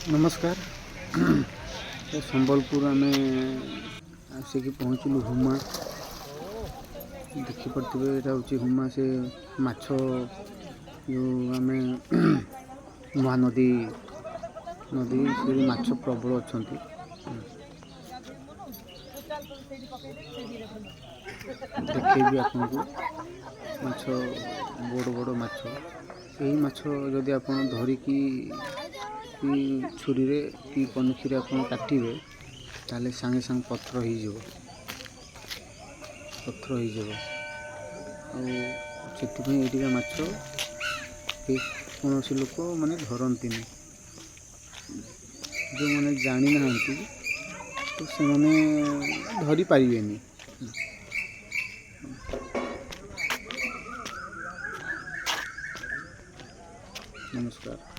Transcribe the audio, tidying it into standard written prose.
नमस्कार। संबलपुर आम आसिक पहुँचलु हुमा। देखिपे यहाँ हूँ हुमा से माछ जो आम महानदी नदी से माछ प्रबल अच्छा देखी आपको माछ बड़ बड़ माछ यही माछ जदि आप धरिकी छुरी रे कि पनिखी रे आप काटिबे ताले सांगे सांग पत्थर हो एटिका माछ कौन लोक माने धरती जो मैंने जानी ना तो से मैंने धरी पारे। नमस्कार।